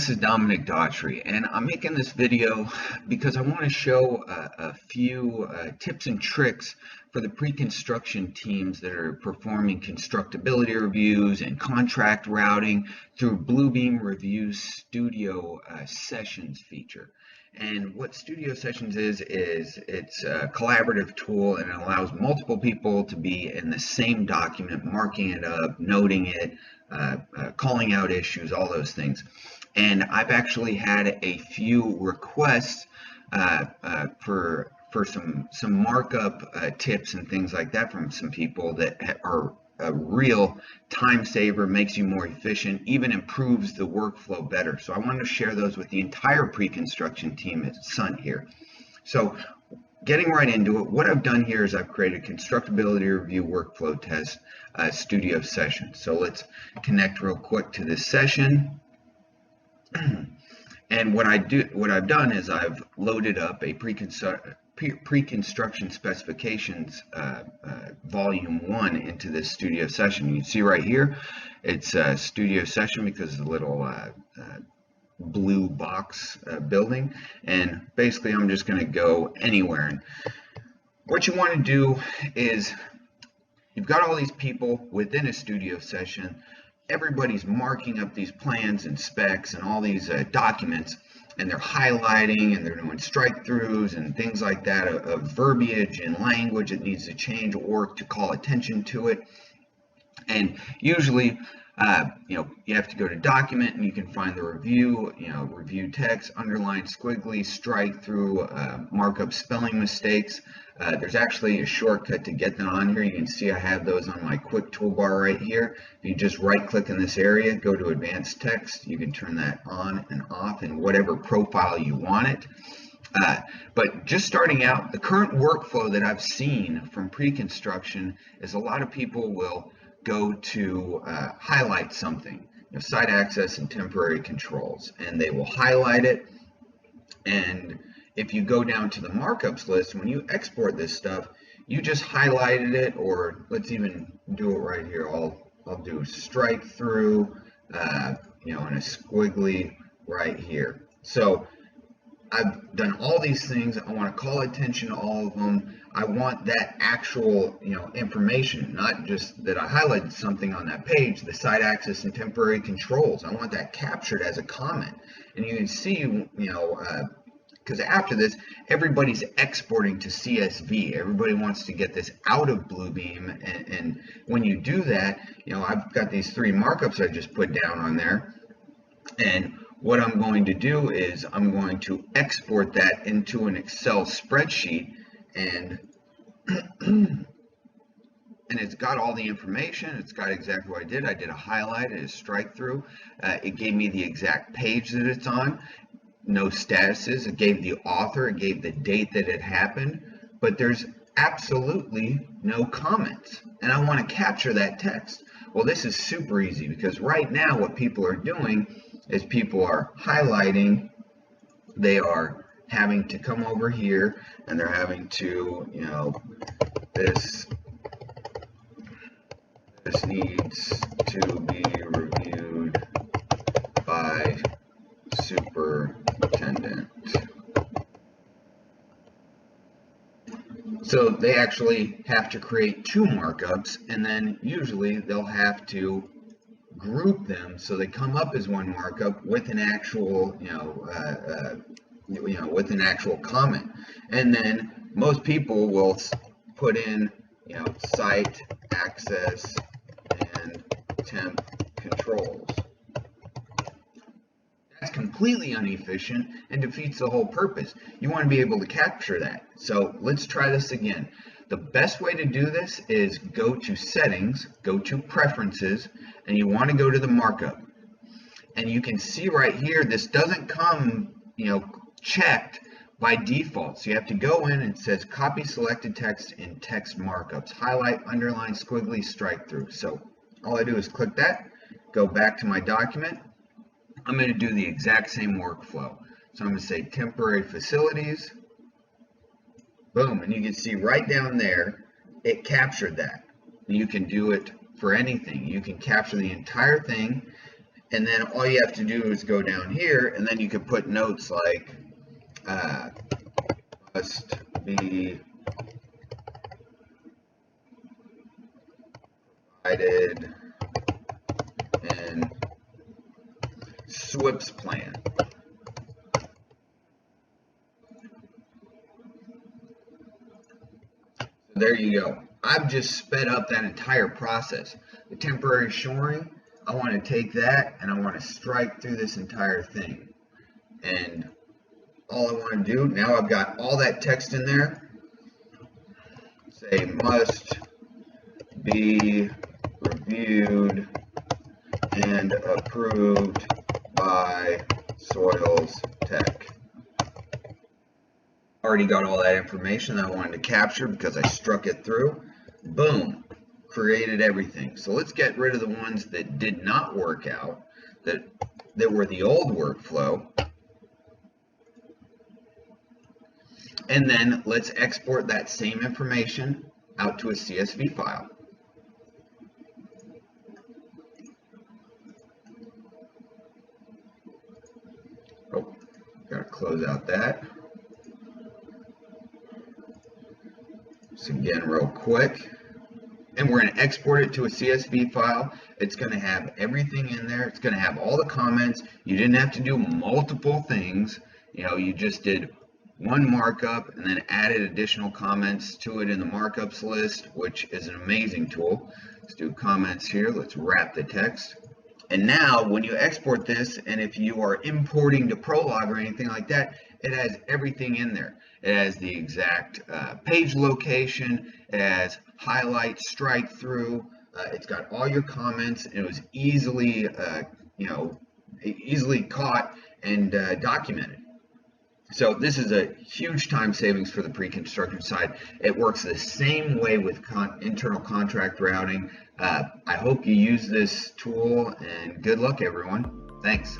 this is Dominic Daughtry, and I'm making this video because I want to show a few tips and tricks for the pre-construction teams that are performing constructability reviews and contract routing through Bluebeam Review Studio Sessions feature. And what Studio Sessions is it's a collaborative tool, and it allows multiple people to be in the same document, marking it up, noting it, calling out issues, all those things. And I've actually had a few requests for some markup tips and things like that from some people that are a real time saver, makes you more efficient, even improves the workflow better. So I wanted to share those with the entire pre-construction team at Sundt here. So getting right into it, what I've done here is I've created a constructability review workflow test studio session. So let's connect real quick to this session. And what I've done is I've loaded up a pre-construction specifications volume 1 into this studio session. You can see right here it's a studio session because of the little blue box building, and basically I'm just going to go anywhere. And what you want to do is, you've got all these people within a studio session, everybody's marking up these plans and specs and all these documents, and they're highlighting and they're doing strike throughs and things like that of verbiage and language that needs to change or to call attention to it. And usually you have to go to document and you can find the review, review text, underline, squiggly, strike through, markup spelling mistakes. There's actually a shortcut to get them on here. You can see I have those on my quick toolbar right here. If you just right click in this area, go to advanced text, you can turn that on and off in whatever profile you want it. But just starting out, the current workflow that I've seen from pre-construction is a lot of people will go to highlight something, site access and temporary controls, and they will highlight it. And if you go down to the markups list, when you export this stuff, you just highlighted it, or let's even do it right here. I'll do strike through, and a squiggly right here. So I've done all these things. I want to call attention to all of them. I want that actual, information, not just that I highlighted something on that page, the site access and temporary controls. I want that captured as a comment. And you can see, because after this, everybody's exporting to CSV. Everybody wants to get this out of Bluebeam. And when you do that, I've got these 3 markups I just put down on there. And what I'm going to do is I'm going to export that into an Excel spreadsheet, and it's got all the information. It's got exactly what I did. I did a highlight, a strike through. It gave me the exact page that it's on. No statuses. It gave the author. It gave the date that it happened. But there's absolutely no comments. And I want to capture that text. Well, this is super easy, because right now what people are doing is people are highlighting. They are having to come over here and they're having to, this needs to be reviewed by superintendent. So they actually have to create 2 markups, and then usually they'll have to group them so they come up as one markup with an actual, with an actual comment. And then most people will put in, site access and temp controls. That's completely inefficient and defeats the whole purpose. You want to be able to capture that. So let's try this again. The best way to do this is go to settings, go to preferences, and you want to go to the markup. And you can see right here, this doesn't come, checked by default. So you have to go in, and it says copy selected text in text markups, highlight, underline, squiggly, strike through. So all I do is click that, go back to my document. I'm going to do the exact same workflow. So I'm going to say temporary facilities. Boom, and you can see right down there, it captured that. You can do it for anything. You can capture the entire thing And then all you have to do is go down here, and then you can put notes like must be provided in SWIP's plan. So there you go. I've just sped up that entire process. The temporary shoring, I want to take that and I want to strike through this entire thing. And all I want to do, now I've got all that text in there. Say must be reviewed and approved by Soils Tech. Already got all that information that I wanted to capture because I struck it through. Boom, created everything. So let's get rid of the ones that did not work out, that were the old workflow. And then let's export that same information out to a CSV file. Oh, gotta close out that. So again, real quick, and we're going to export it to a CSV file. It's going to have everything in there. It's going to have all the comments. You didn't have to do multiple things. You know, you just did one markup and then added additional comments to it in the markups list, which is an amazing tool. Let's do comments here. Let's wrap the text. And now when you export this, and if you are importing to Prolog or anything like that, it has everything in there. It has the exact page location, it has highlight, strike through, it's got all your comments, and it was easily, easily caught and documented. So this is a huge time savings for the pre-construction side. It works the same way with internal contract routing. I hope you use this tool, and good luck, everyone. Thanks.